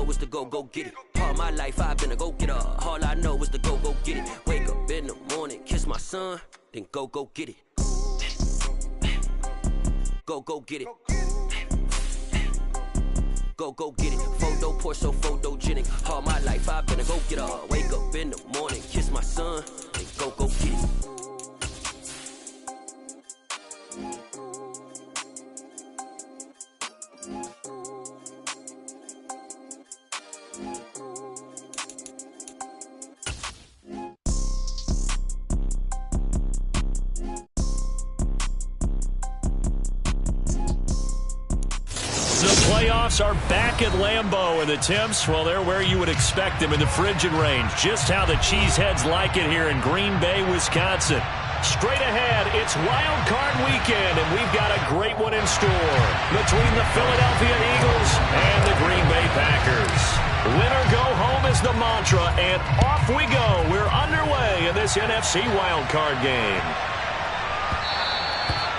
know is to go get it. All my life I've been a go-getter. All I know is to go get it. Wake up in the morning, kiss my son, then go get it. Go get it. Go get it. Photo poor, so photogenic. All my life I've been a go-getter. Wake up in the morning, kiss my son, then go get it. Playoffs are back at Lambeau, and the temps, well, they're where you would expect them in the frigid range. Just how the Cheeseheads like it here in Green Bay, Wisconsin. Straight ahead, it's Wild Card Weekend, and we've got a great one in store between the Philadelphia Eagles and the Green Bay Packers. Win or go home is the mantra, and off we go. We're underway in this NFC Wild Card game.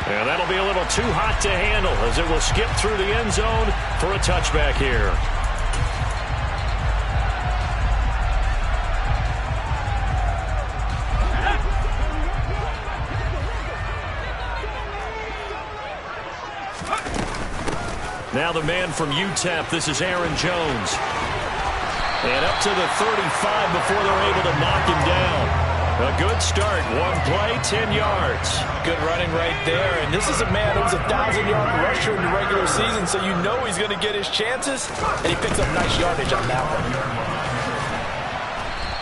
And that'll be a little too hot to handle as it will skip through the end zone for a touchback here. Now the man from UTEP, this is Aaron Jones. And up to the 35 before they're able to knock him down. A good start. One play, 10 yards. Good running right there. And this is a man who was a 1,000-yard rusher in the regular season, so you know he's going to get his chances. And he picks up nice yardage on that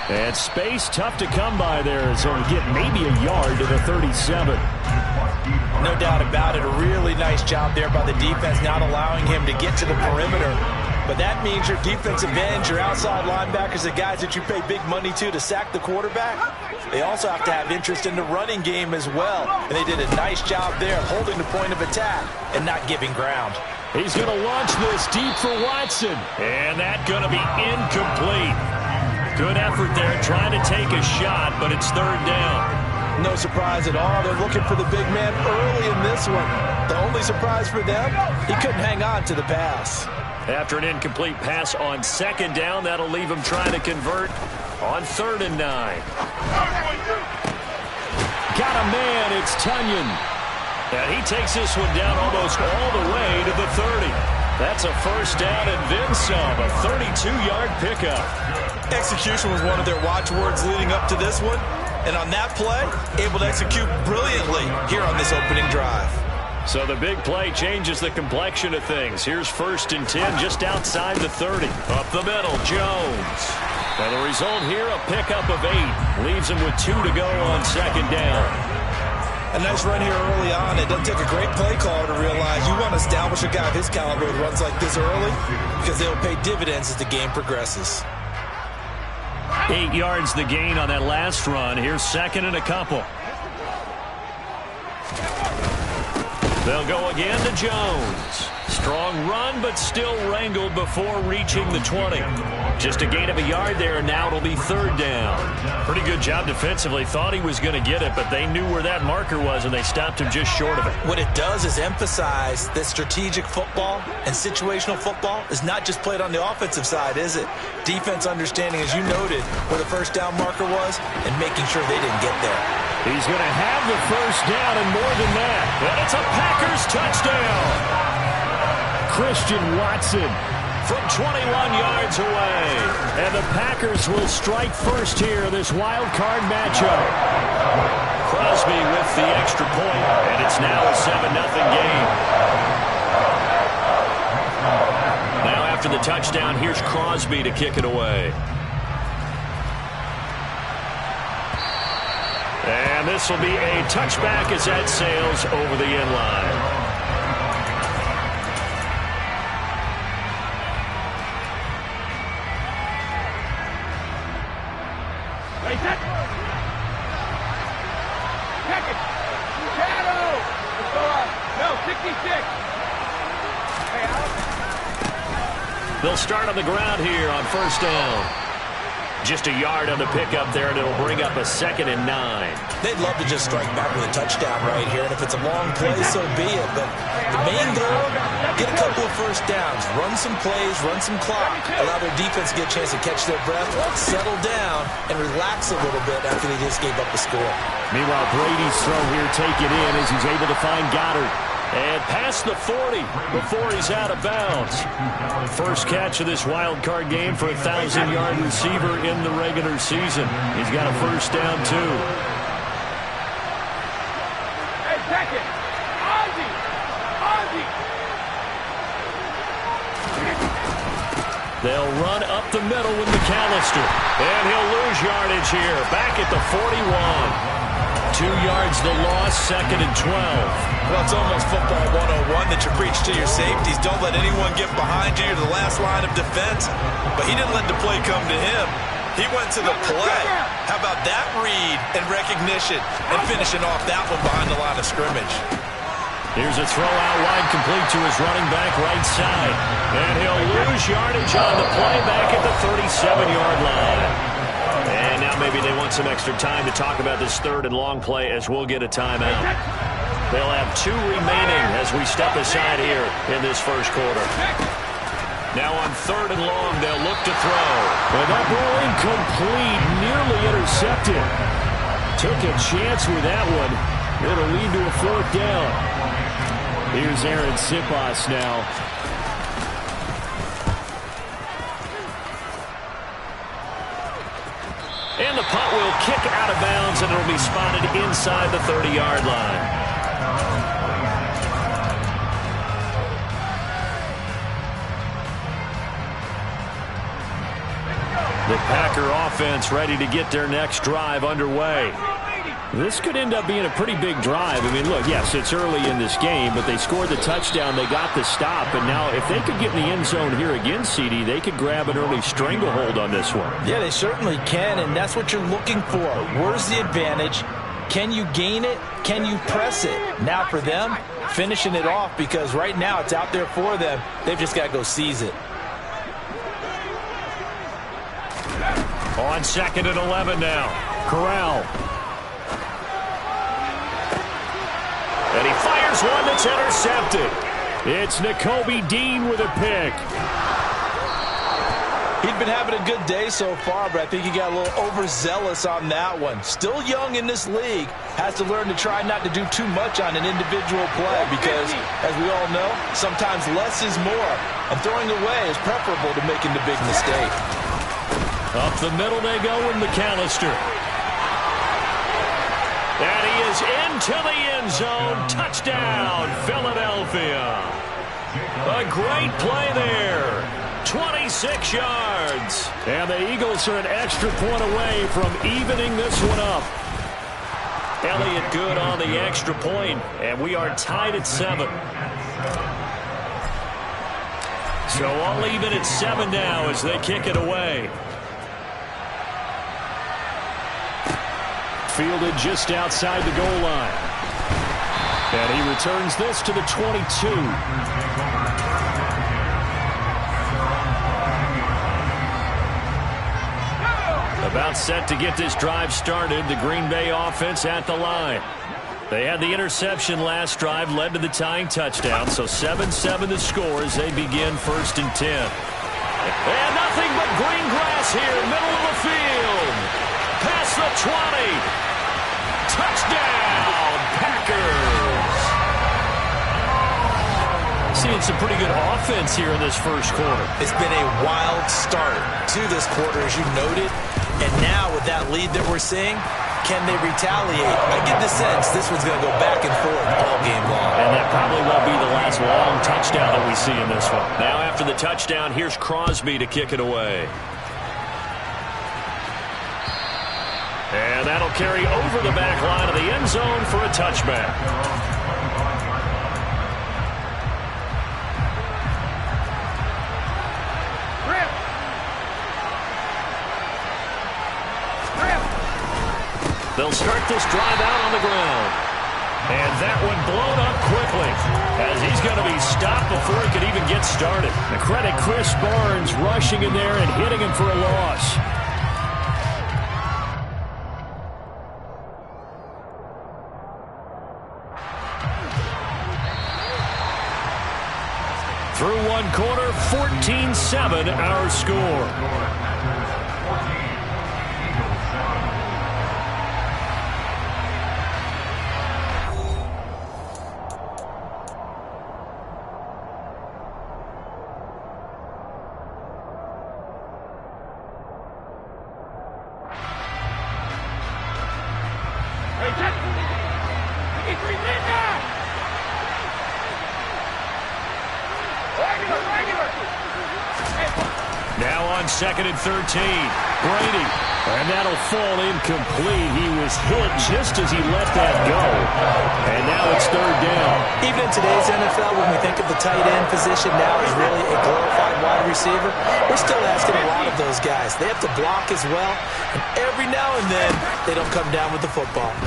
one. And space tough to come by there, so we get maybe a yard to the 37. No doubt about it. A really nice job there by the defense, not allowing him to get to the perimeter. But that means your defensive ends, your outside linebackers, the guys that you pay big money to sack the quarterback, they also have to have interest in the running game as well. And they did a nice job there holding the point of attack and not giving ground. He's going to launch this deep for Watson. And that's going to be incomplete. Good effort there trying to take a shot, but it's third down. No surprise at all. They're looking for the big man early in this one. The only surprise for them, he couldn't hang on to the pass. After an incomplete pass on second down, that'll leave him trying to convert on 3rd and 9. Got a man, it's Tunyon. And he takes this one down almost all the way to the 30. That's a first down and then some, a 32-yard pickup. Execution was one of their watchwords leading up to this one. And on that play, able to execute brilliantly here on this opening drive. So the big play changes the complexion of things. Here's 1st and 10 just outside the 30. Up the middle, Jones. And the result here, a pickup of 8. Leaves him with 2 to go on second down. A nice run here early on. It doesn't take a great play caller to realize you want to establish a guy of his caliber who runs like this early because they'll pay dividends as the game progresses. 8 yards the gain on that last run. Here's 2nd and a couple. They'll go again to Jones. Strong run, but still wrangled before reaching the 20. Just a gain of a yard there, and now it'll be 3rd down. Pretty good job defensively. Thought he was going to get it, but they knew where that marker was, and they stopped him just short of it. What it does is emphasize that strategic football and situational football is not just played on the offensive side, is it? Defense understanding, as you noted, where the first down marker was and making sure they didn't get there. He's going to have the first down and more than that. And it's a Packers touchdown. Christian Watson from 21 yards away. And the Packers will strike first here in this wild card matchup. Crosby with the extra point, and it's now a 7-0 game. Now after the touchdown, here's Crosby to kick it away. And this will be a touchback as that sails over the end line. They'll start on the ground here on first down. Just a yard on the pickup there, and it'll bring up a 2nd and 9. They'd love to just strike back with a touchdown right here, and if it's a long play, so be it. But the main goal, get a couple of first downs, run some plays, run some clock, allow their defense to get a chance to catch their breath, settle down, and relax a little bit after they just gave up the score. Meanwhile, Brady's throw here taken in as he's able to find Goddard. And past the 40 before he's out of bounds. First catch of this wild card game for a 1,000-yard receiver in the regular season. He's got a first down, too. Hey, second. Ozzie. They'll run up the middle with McAllister. And he'll lose yardage here. Back at the 41. 2 yards the loss, 2nd and 12. Well, it's almost football 101 that you preach to your safeties. Don't let anyone get behind you to the last line of defense. But he didn't let the play come to him. He went to the play. How about that read and recognition and finishing off that one behind the line of scrimmage? Here's a throw out wide complete to his running back right side. And he'll lose yardage on the play back at the 37-yard line. And now maybe they want some extra time to talk about this 3rd and long play as we'll get a timeout. They'll have 2 remaining as we step aside here in this first quarter. Now on 3rd and long, they'll look to throw. Well, that ball incomplete, nearly intercepted. Took a chance with that one. It'll lead to a 4th down. Here's Aaron Siposs now. And the punt will kick out of bounds, and it'll be spotted inside the 30-yard line. The Packer offense ready to get their next drive underway. This could end up being a pretty big drive. I mean, look, yes, it's early in this game, but they scored the touchdown, they got the stop, and now if they could get in the end zone here again, CD, they could grab an early stranglehold on this one. Yeah, they certainly can, and that's what you're looking for. Where's the advantage? Can you gain it? Can you press it? Now for them, finishing it off, because right now it's out there for them. They've just got to go seize it. On 2nd and 11 now. Corral. And he fires one that's intercepted. It's Nakobe Dean with a pick. He'd been having a good day so far, but I think he got a little overzealous on that one. Still young in this league. Has to learn to try not to do too much on an individual play because, as we all know, sometimes less is more. And throwing away is preferable to making the big mistake. Up the middle they go with McAllister. And he is into the end zone. Touchdown, Philadelphia. A great play there. 26 yards. And the Eagles are an extra point away from evening this one up. Elliott good on the extra point, and we are tied at 7. So all even at 7 now as they kick it away. Fielded just outside the goal line. And he returns this to the 22. About set to get this drive started. The Green Bay offense at the line. They had the interception last drive, led to the tying touchdown. So 7-7 the score as they begin 1st and 10. And nothing but green grass here, middle of the field. Past the 20. Touchdown, Packers. Seeing some pretty good offense here in this first quarter. It's been a wild start to this quarter, as you noted. And now with that lead that we're seeing, can they retaliate? I get the sense this one's going to go back and forth all game long. And that probably won't be the last long touchdown that we see in this one. Now after the touchdown, here's Crosby to kick it away. And that'll carry over the back line of the end zone for a touchback. They'll start this drive out on the ground. And that one blown up quickly as he's going to be stopped before he could even get started. The credit Chris Barnes rushing in there and hitting him for a loss. one quarter, 14-7 our score. Now on 2nd and 13, Brady, and that'll fall incomplete. He was hit just as he let that go, and now it's 3rd down. Even in today's NFL, when we think of the tight end position now as really a glorified wide receiver, we're still asking a lot of those guys. They have to block as well, and every now and then they don't come down with the football.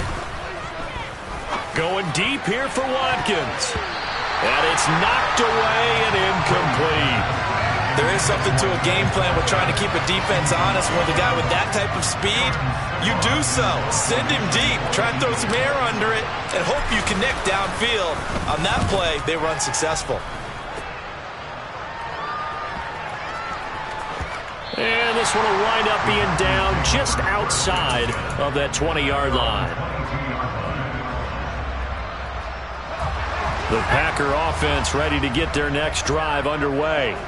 Going deep here for Watkins, and it's knocked away and incomplete. There is something to a game plan with trying to keep a defense honest. With a guy with that type of speed, you do so. Send him deep. Try and throw some air under it and hope you connect downfield. On that play, they were unsuccessful. And this one will wind up being down just outside of that 20-yard line. The Packer offense ready to get their next drive underway.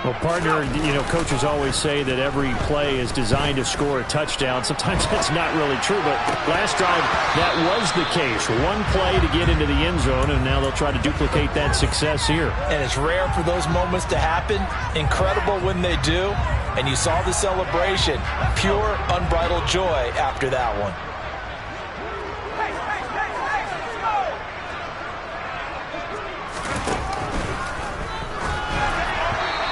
Well, partner, you know, coaches always say that every play is designed to score a touchdown. Sometimes that's not really true, but last drive, that was the case. One play to get into the end zone, and now they'll try to duplicate that success here. And it's rare for those moments to happen. Incredible when they do. And you saw the celebration. Pure, unbridled joy after that one.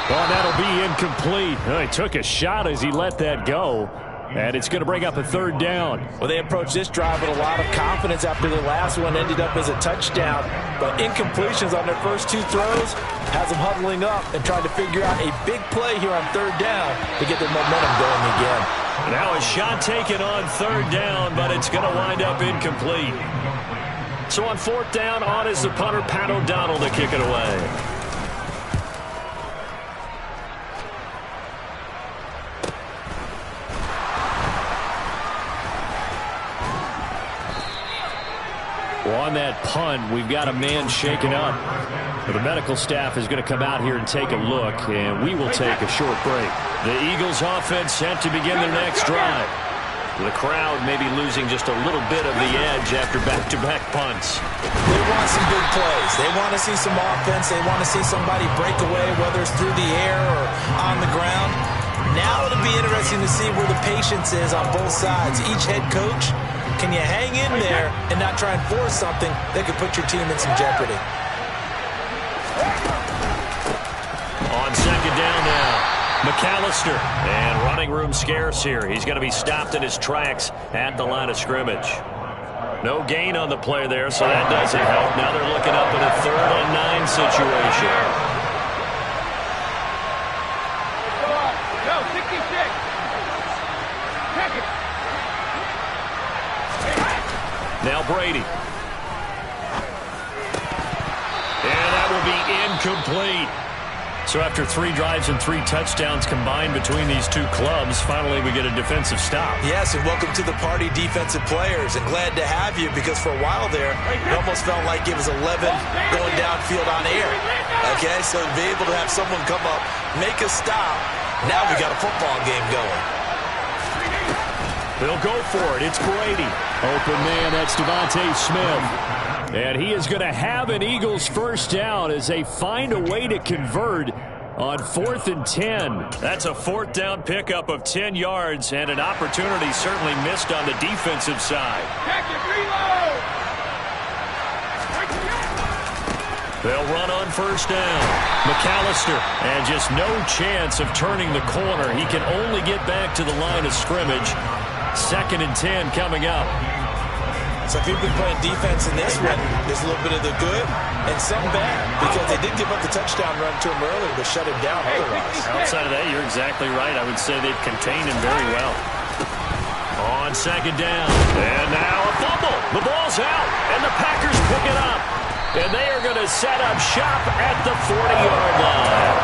Well, that'll be incomplete. He took a shot as he let that go. And it's going to bring up a 3rd down. Well, they approached this drive with a lot of confidence after the last one ended up as a touchdown. But incompletions on their first 2 throws has them huddling up and trying to figure out a big play here on 3rd down to get their momentum going again. Now a shot taken on 3rd down, but it's going to wind up incomplete. So on 4th down, on is the punter, Pat O'Donnell, to kick it away. On that punt, we've got a man shaken up. But the medical staff is going to come out here and take a look, and we will take a short break. The Eagles offense set to begin their next drive. The crowd may be losing just a little bit of the edge after back-to-back punts. They want some big plays. They want to see some offense. They want to see somebody break away, whether it's through the air or on the ground. Now it'll be interesting to see where the patience is on both sides. Each head coach, can you hang in there and not try and force something that could put your team in some jeopardy? On 2nd down now, McAllister. And running room scarce here. He's going to be stopped in his tracks at the line of scrimmage. No gain on the play there, so that doesn't help. Now they're looking up in a 3rd and 9 situation. Go, 66. Check it. Now Brady. And that will be incomplete. So after 3 drives and 3 touchdowns combined between these two clubs, finally we get a defensive stop. Yes, and welcome to the party, defensive players. And glad to have you, because for a while there, it almost felt like it was 11 going downfield on air. Okay, so to be able to have someone come up, make a stop, now we got a football game going. They'll go for it. It's Brady. Open man, that's Devontae Smith. And he is going to have an Eagles first down as they find a way to convert on 4th and 10. That's a 4th down pickup of 10 yards and an opportunity certainly missed on the defensive side. They'll run on first down. McAllister, and just no chance of turning the corner. He can only get back to the line of scrimmage. 2nd and 10 coming up. So if you've been playing defense in this one, there's a little bit of the good and some bad, because they did give up the touchdown run to him earlier, but shut him down otherwise. Outside of that, you're exactly right. I would say they've contained him very well. On 2nd down. And now a fumble. The ball's out, and the Packers pick it up. And they are going to set up shop at the 40-yard line.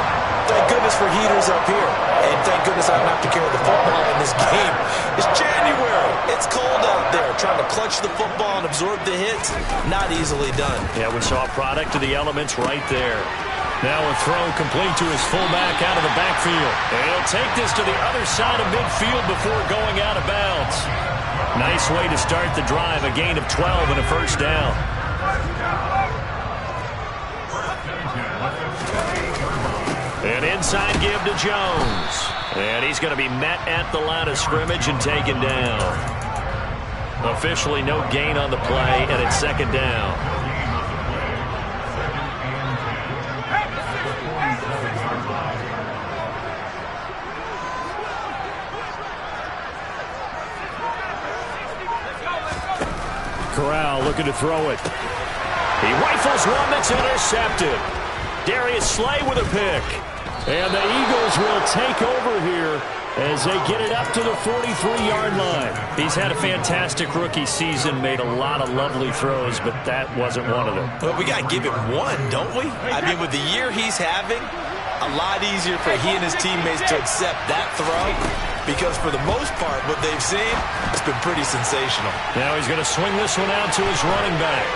Thank goodness for heaters up here. And thank goodness I don't have to carry the football in this game. It's January. It's cold out there. Trying to clutch the football and absorb the hits, not easily done. Yeah, we saw a product of the elements right there. Now a throw complete to his fullback out of the backfield. And he'll take this to the other side of midfield before going out of bounds. Nice way to start the drive. A gain of 12 and a first down. An inside give to Jones. And he's going to be met at the line of scrimmage and taken down. Officially no gain on the play, and it's second down. Corral looking to throw it. He rifles one that's intercepted. Darius Slay with a pick. And the Eagles will take over here as they get it up to the 43-yard line. He's had a fantastic rookie season, made a lot of lovely throws, but that wasn't one of them. Well, we got to give him one, don't we? I mean, with the year he's having, a lot easier for he and his teammates to accept that throw, because for the most part, what they've seen, it's been pretty sensational. Now he's going to swing this one out to his running back.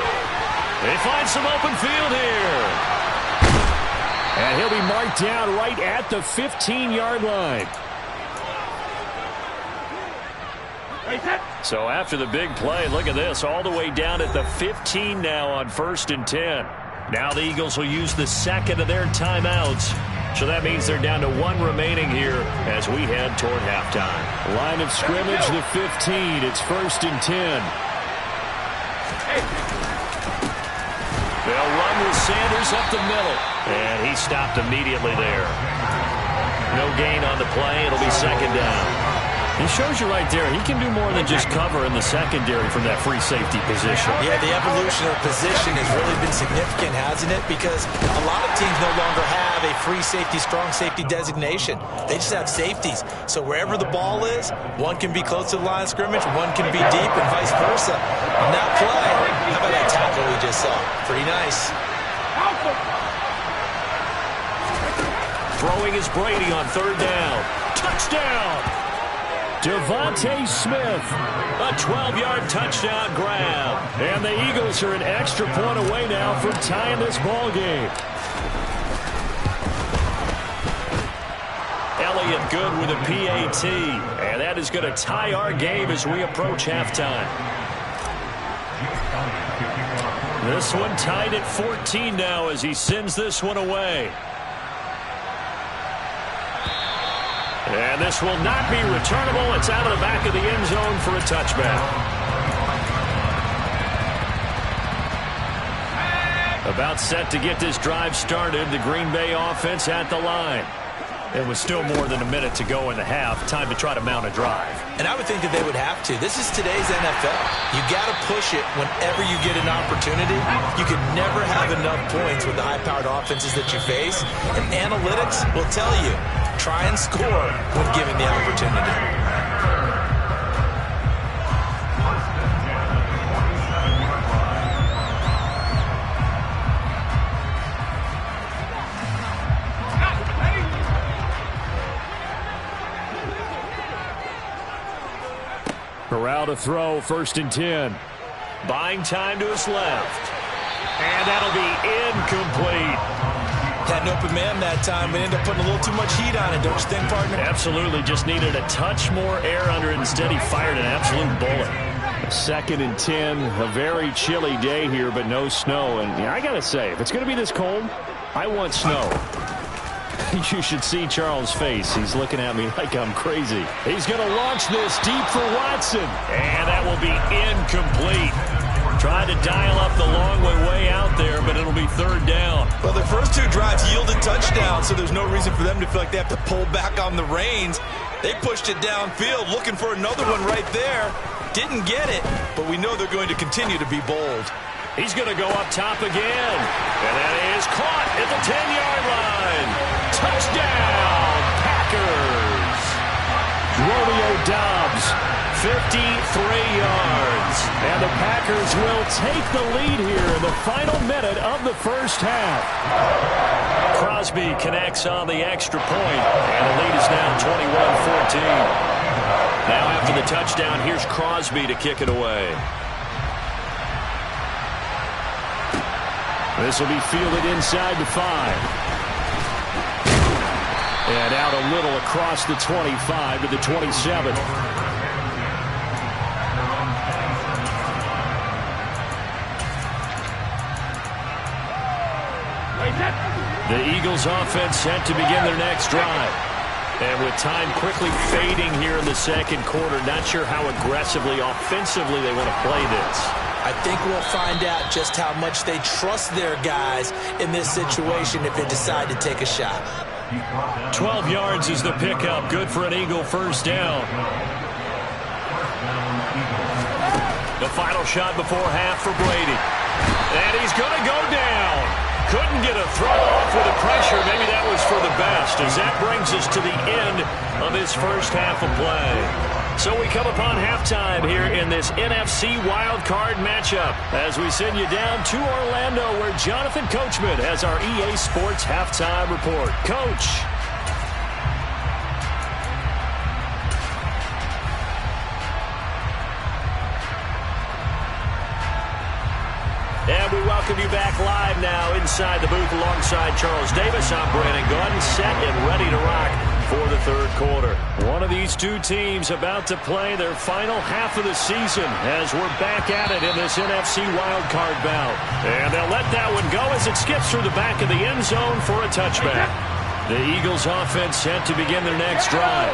They find some open field here. And he'll be marked down right at the 15-yard line. So after the big play, look at this, all the way down at the 15 now on 1st and 10. Now the Eagles will use the second of their timeouts. So that means they're down to one remaining here as we head toward halftime. Line of scrimmage, the 15. It's 1st and 10. They'll run with Sanders up the middle. And he stopped immediately there. No gain on the play. It'll be second down. He shows you right there, he can do more than just cover in the secondary from that free safety position. Yeah, the evolution of position has really been significant, hasn't it? Because a lot of teams no longer have a free safety, strong safety designation. They just have safeties. So wherever the ball is, one can be close to the line of scrimmage, one can be deep, and vice versa. On that play, how about that tackle we just saw? Pretty nice. Throwing is Brady on 3rd down. Touchdown! Devontae Smith, a 12-yard touchdown grab. And the Eagles are an extra point away now from tying this ball game. Elliott good with a PAT. And that is going to tie our game as we approach halftime. This one tied at 14 now as he sends this one away. And this will not be returnable. It's out of the back of the end zone for a touchback. About set to get this drive started. The Green Bay offense at the line. It was still more than a minute to go in the half. Time to try to mount a drive. And I would think that they would have to. This is today's NFL. You got to push it whenever you get an opportunity. You can never have enough points with the high-powered offenses that you face. And analytics will tell you, try and score when given the opportunity. Corral to throw, 1st and 10. Buying time to his left. And that'll be incomplete. Had an open man that time, but ended up putting a little too much heat on it, don't you think, partner? Absolutely. Just needed a touch more air under it. Instead, he fired an absolute bullet. 2nd and 10. A very chilly day here, but no snow. And I got to say, if it's going to be this cold, I want snow. You should see Charles' face. He's looking at me like I'm crazy. He's going to launch this deep for Watson. And that will be incomplete. Tried to dial up the long way out there, but it'll be 3rd down. Well, their first 2 drives yielded touchdowns, so there's no reason for them to feel like they have to pull back on the reins. They pushed it downfield, looking for another one right there. Didn't get it, but we know they're going to continue to be bold. He's going to go up top again. And that is caught at the 10-yard line. Touchdown, Packers. Romeo Doubs 53 yards. And the Packers will take the lead here in the final minute of the first half. Crosby connects on the extra point, and the lead is now 21-14. Now after the touchdown, here's Crosby to kick it away. This will be fielded inside the 5. And out a little across the 25 to the 27. The Eagles offense set to begin their next drive. And with time quickly fading here in the second quarter, not sure how aggressively, offensively they want to play this. I think we'll find out just how much they trust their guys in this situation if they decide to take a shot. 12 yards is the pickup. Good for an Eagle first down. The final shot before half for Brady. And he's going to go down. Couldn't get a throw off with the pressure. Maybe that was for the best, as that brings us to the end of this first half of play. So we come upon halftime here in this NFC wildcard matchup as we send you down to Orlando, where Jonathan Coachman has our EA Sports halftime report. Coach. And we welcome you back live now inside the booth alongside Charles Davis. I'm Brandon Gaudin, set and ready to rock for the third quarter. One of these two teams about to play their final half of the season as we're back at it in this NFC wildcard bout. And they'll let that one go as it skips through the back of the end zone for a touchback. The Eagles offense set to begin their next drive.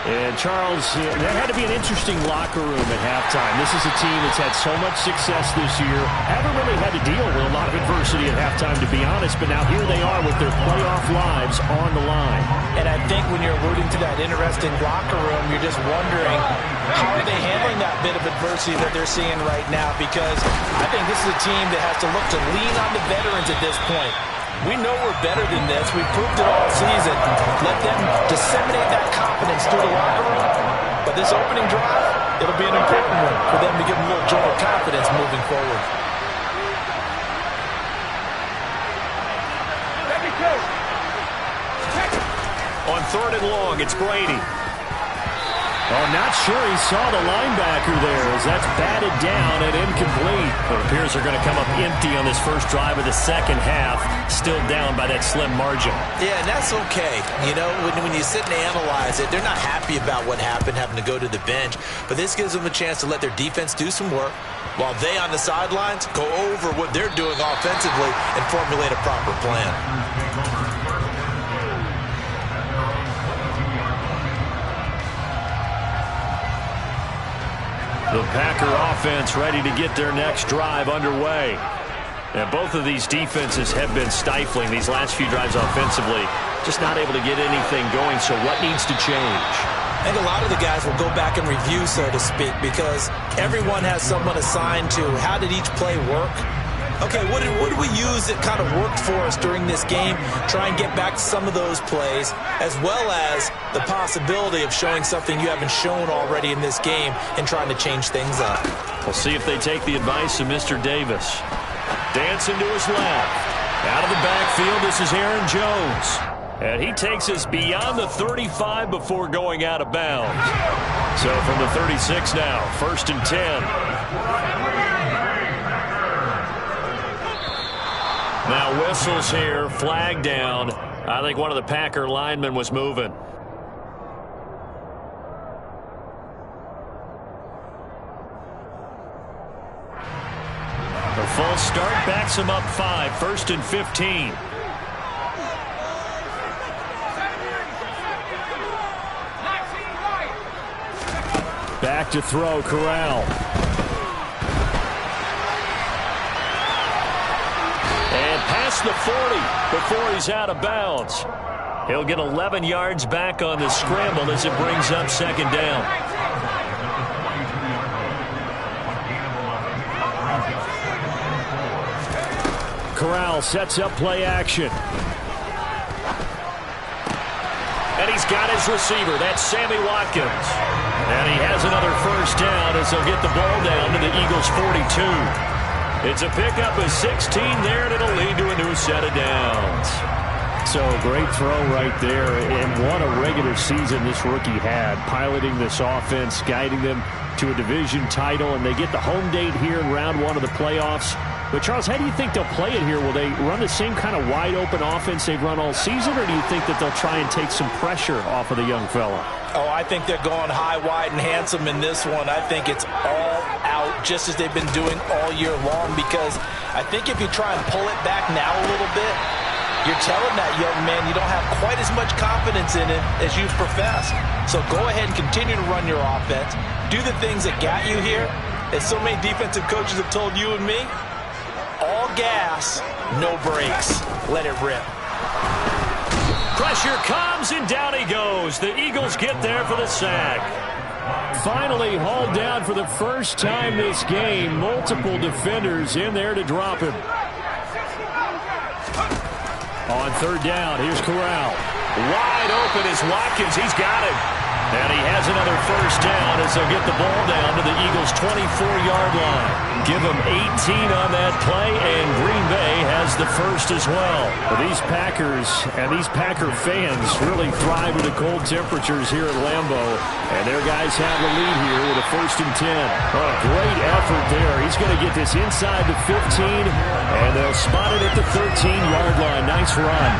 And, Charles, that had to be an interesting locker room at halftime. This is a team that's had so much success this year. Haven't really had to deal with a lot of adversity at halftime, to be honest. But now here they are with their playoff lives on the line. And I think when you're alluding to that interesting locker room, you're just wondering, how are they handling that bit of adversity that they're seeing right now? Because I think this is a team that has to look to lean on the veterans at this point. We know we're better than this. We've proved it all season. Let them disseminate that confidence through the locker room. But this opening drive, it'll be an important one for them to give them a little jolt of confidence moving forward. On 3rd and long, it's Brady. Oh, not sure he saw the linebacker there as that's batted down and incomplete. It appears they're going to come up empty on this first drive of the second half, still down by that slim margin. Yeah, and that's okay. You know, when you sit and analyze it, they're not happy about what happened, having to go to the bench. But this gives them a chance to let their defense do some work while they on the sidelines go over what they're doing offensively and formulate a proper plan. The Packer offense ready to get their next drive underway. And both of these defenses have been stifling these last few drives offensively. Just not able to get anything going, so what needs to change? I think a lot of the guys will go back and review, so to speak, because everyone has someone assigned to how did each play work. Okay, what did we use that kind of worked for us during this game? Try and get back to some of those plays, as well as the possibility of showing something you haven't shown already in this game and trying to change things up. We'll see if they take the advice of Mr. Davis. Dancing to his left. Out of the backfield, this is Aaron Jones. And he takes us beyond the 35 before going out of bounds. So from the 36 now, 1st and 10. Now whistles here, flag down. I think one of the Packer linemen was moving. The false start backs him up 5, 1st and 15. Back to throw, Corral. The 40 before he's out of bounds. He'll get 11 yards back on the scramble as it brings up 2nd down. Corral sets up play action. And he's got his receiver. That's Sammy Watkins. And he has another first down as they'll get the ball down to the Eagles' 42. It's a pickup of 16 there, and it'll lead to a new set of downs. So great throw right there, and what a regular season this rookie had, piloting this offense, guiding them to a division title, and they get the home date here in round one of the playoffs. But, Charles, how do you think they'll play it here? Will they run the same kind of wide-open offense they've run all season, or do you think that they'll try and take some pressure off of the young fella? Oh, I think they're going high, wide, and handsome in this one. I think it's all out, just as they've been doing all year long, because I think if you try and pull it back now a little bit, you're telling that young man you don't have quite as much confidence in it as you've professed. So go ahead and continue to run your offense. Do the things that got you here. As so many defensive coaches have told you and me, all gas, no brakes. Let it rip. Pressure comes, and down he goes. The Eagles get there for the sack. Finally hauled down for the first time this game. Multiple defenders in there to drop him. On third down, here's Corral. Wide open is Watkins. He's got it. And he has another first down as they'll get the ball down to the Eagles' 24-yard line. Give them 18 on that play, and Green Bay has the first as well. These Packers and these Packer fans really thrive with the cold temperatures here at Lambeau. And their guys have the lead here with a 1st and 10. Oh, great effort there. He's going to get this inside the 15, and they'll spot it at the 13-yard line. Nice run.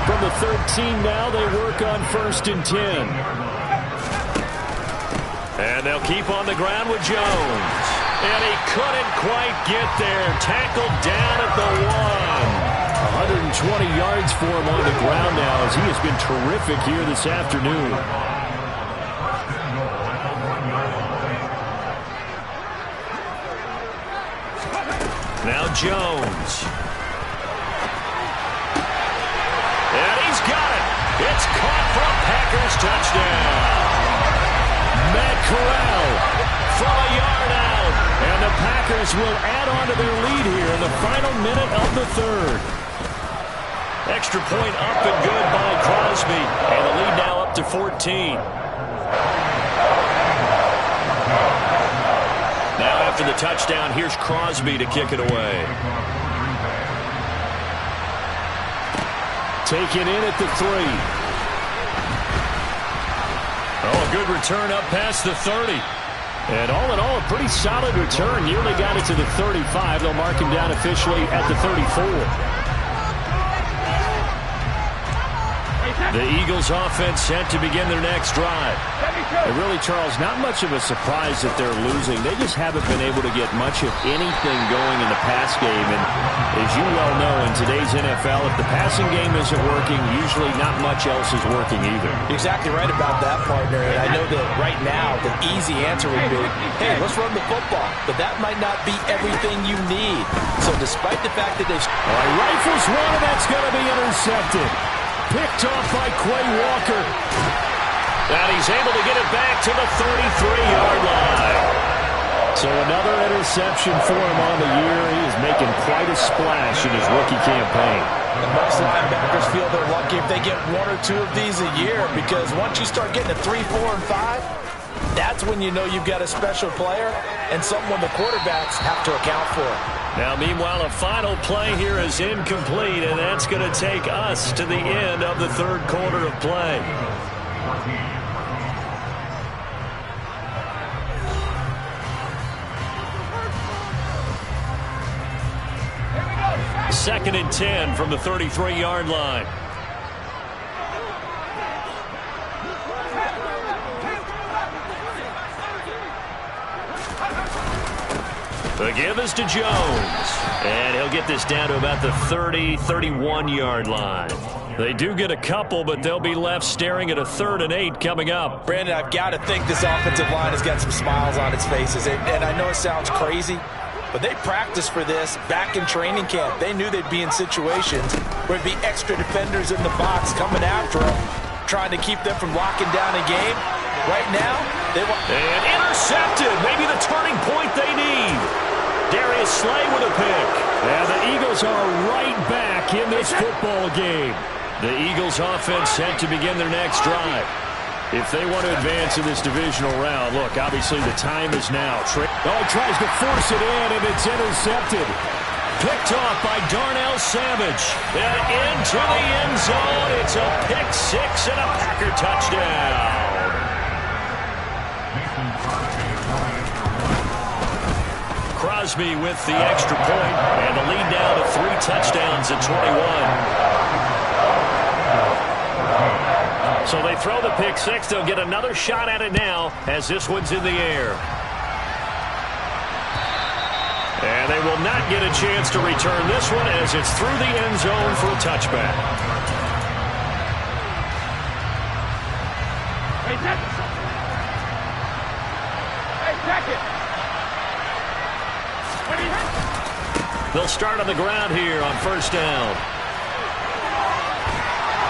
From the 13 now, they work on 1st and 10. And they'll keep on the ground with Jones. And he couldn't quite get there. Tackled down at the 1. 120 yards for him on the ground now, as he has been terrific here this afternoon. Now Jones. And he's got it. It's caught for a Packers touchdown. Matt Corral from a yard out. And the Packers will add on to their lead here in the final minute of the third. Extra point up and good by Crosby. And the lead now up to 14. Now after the touchdown, here's Crosby to kick it away. Taken in at the 3. Oh, a good return up past the 30. And all in all, a pretty solid return. Nearly got it to the 35. They'll mark him down officially at the 34. The Eagles offense set to begin their next drive. And really, Charles, not much of a surprise that they're losing. They just haven't been able to get much of anything going in the pass game. And as you well know, in today's NFL, if the passing game isn't working, usually not much else is working either. You're exactly right about that, partner. And I know that right now the easy answer would be, hey, let's run the football. But that might not be everything you need. So despite the fact that they've... All right, rifles one, and that's going to be intercepted. Picked off by Quay Walker. And he's able to get it back to the 33-yard line. So another interception for him on the year. He is making quite a splash in his rookie campaign. And most linebackers feel they're lucky if they get 1 or 2 of these a year, because once you start getting to 3, 4, and 5, that's when you know you've got a special player and someone the quarterbacks have to account for. Now, meanwhile, a final play here is incomplete, and that's going to take us to the end of the third quarter of play. Second and 10 from the 33-yard line. The give is to Jones. And he'll get this down to about the 30, 31-yard line. They do get a couple, but they'll be left staring at a 3rd and 8 coming up. Brandon, I've got to think this offensive line has got some smiles on its faces. And I know it sounds crazy, but they practiced for this back in training camp. They knew they'd be in situations where there'd be extra defenders in the box coming after them, trying to keep them from locking down a game. Right now, they want... And intercepted. Maybe the turning point they need. Darius Slay with a pick. And the Eagles are right back in this football game. The Eagles offense set to begin their next drive. If they want to advance in this divisional round, look, obviously the time is now. Tries to force it in, and it's intercepted. Picked off by Darnell Savage. And into the end zone. It's a pick six and a Packer touchdown. Crosby with the extra point, and the lead now to 3 touchdowns at 21. So they throw the pick six. They'll get another shot at it now as this one's in the air. And they will not get a chance to return this one as it's through the end zone for a touchback. Hey, check it. They'll start on the ground here on first down.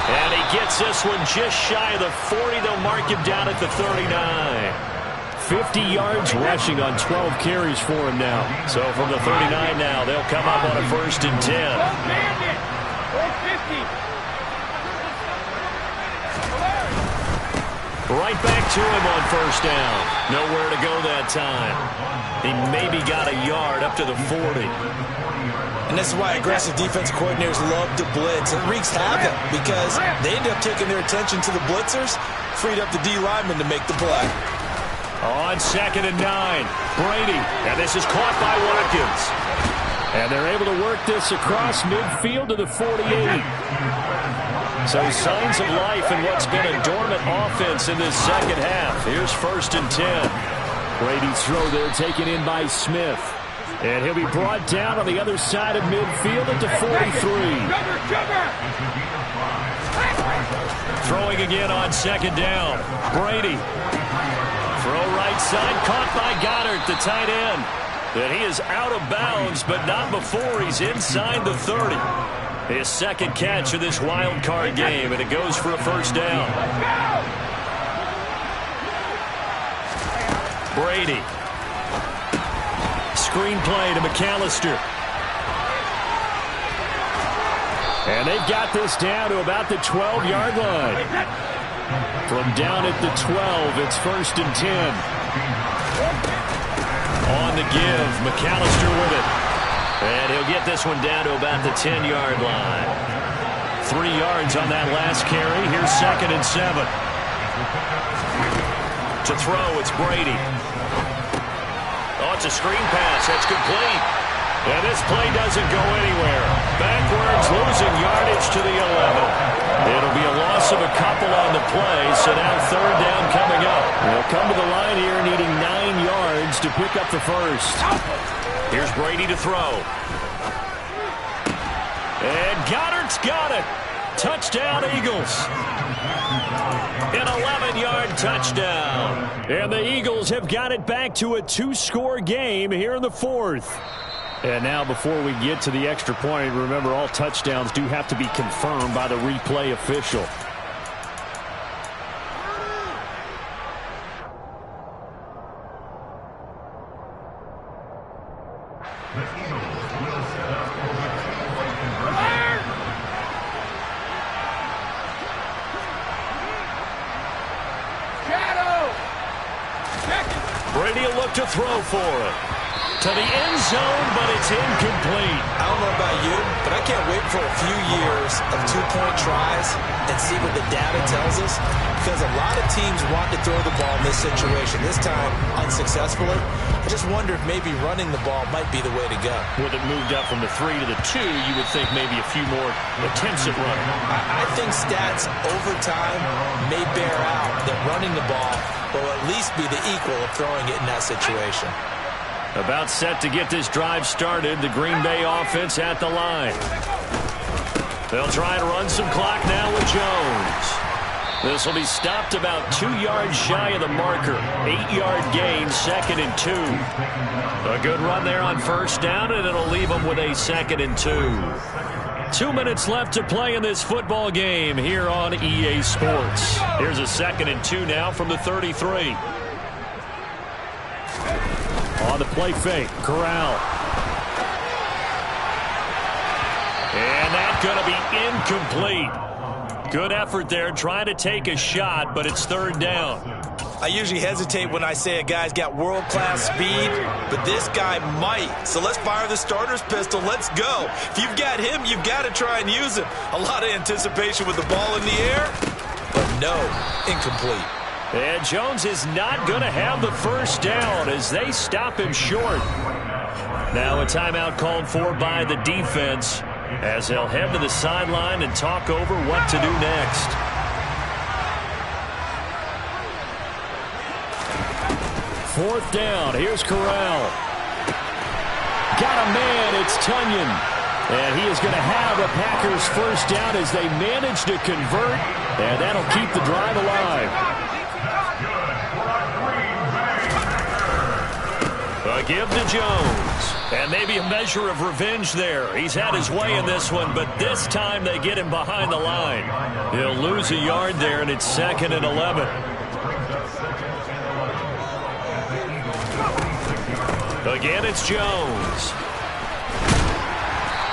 And he gets this one just shy of the 40. They'll mark him down at the 39. 50 yards rushing on 12 carries for him now. So from the 39 now, they'll come up on a 1st and 10. Right back to him on first down. Nowhere to go that time. He maybe got a yard up to the 40. And this is why aggressive defense coordinators love to blitz. It wreaks havoc because they end up taking their attention to the blitzers, freed up the D lineman to make the play. On 2nd and 9, Brady. And this is caught by Watkins. And they're able to work this across midfield to the 48. So signs of life in what's been a dormant offense in this second half. Here's 1st and 10. Brady's throw there taken in by Smith. And he'll be brought down on the other side of midfield at the 43. Throwing again on 2nd down. Brady. Throw right side, caught by Goddard, the tight end. And he is out of bounds, but not before he's inside the 30. His 2nd catch of this wild card game, and it goes for a 1st down. Brady. Screenplay to McAllister. And they've got this down to about the 12-yard line. From down at the 12, it's 1st and 10. On the give, McAllister with it. And he'll get this one down to about the 10-yard line. 3 yards on that last carry. Here's 2nd and 7. To throw, it's Brady. Oh, it's a screen pass. That's complete. And this play doesn't go anywhere. Backwards, losing yardage to the 11. It'll be a loss of a couple on the play, so now 3rd down coming up. They'll come to the line here needing 9 yards to pick up the 1st. Here's Brady to throw. And Goddard's got it. Touchdown, Eagles. An 11-yard touchdown. And the Eagles have got it back to a 2-score game here in the 4th. And now before we get to the extra point, remember all touchdowns do have to be confirmed by the replay official. Brady will look to throw for it. To the end zone, but it's incomplete. I don't know about you, but I can't wait for a few years of 2-point tries and see what the data tells us. Because a lot of teams want to throw the ball in this situation. This time, unsuccessfully. I just wonder if maybe running the ball might be the way to go. With it moved up from the 3 to the 2, you would think maybe a few more attempts at running. I think stats over time may bear out that running the ball will at least be the equal of throwing it in that situation. About set to get this drive started. The Green Bay offense at the line. They'll try to run some clock now with Jones. This will be stopped about 2 yards shy of the marker. 8-yard gain, 2nd and 2. A good run there on first down, and it'll leave them with a 2nd and 2. 2 minutes left to play in this football game here on EA Sports. Here's a 2nd and 2 now from the 33. On the play fake, Corral. And that's going to be incomplete. Good effort there, trying to take a shot, but it's third down. I usually hesitate when I say a guy's got world-class speed, but this guy might. So let's fire the starter's pistol. Let's go. If you've got him, you've got to try and use him. A lot of anticipation with the ball in the air, but no, incomplete. And Jones is not going to have the first down as they stop him short. Now a timeout called for by the defense as they'll head to the sideline and talk over what to do next. Fourth down. Here's Corral. Got a man. It's Tunyon. And he is going to have a Packers first down as they manage to convert. And that'll keep the drive alive. A give to Jones. And maybe a measure of revenge there. He's had his way in this one, but this time they get him behind the line. He'll lose a yard there, and it's 2nd and 11. Again, it's Jones.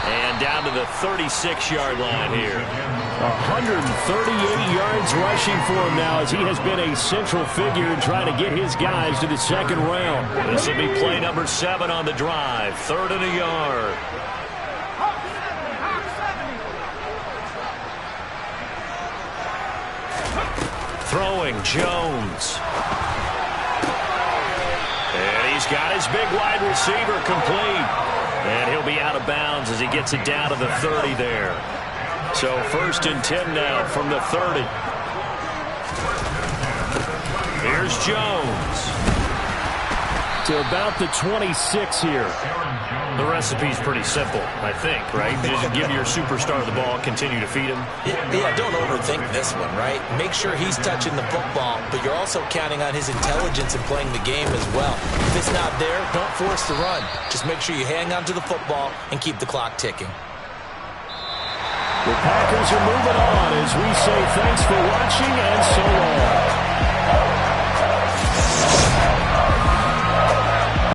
And down to the 36-yard line here. 138 yards rushing for him now as he has been a central figure in trying to get his guys to the second round. This will be play number 7 on the drive. 3rd and a yard. Throwing Jones. And he's got his big wide receiver complete. And he'll be out of bounds as he gets it down to the 30 there. So 1st and 10 now from the 30. Here's Jones. To about the 26 here. The recipe's pretty simple, I think, right? Just give your superstar the ball, continue to feed him. Yeah, don't overthink this one, right? Make sure he's touching the football, but you're also counting on his intelligence in playing the game as well. If it's not there, don't force the run. Just make sure you hang on to the football and keep the clock ticking. The Packers are moving on as we say thanks for watching and so long.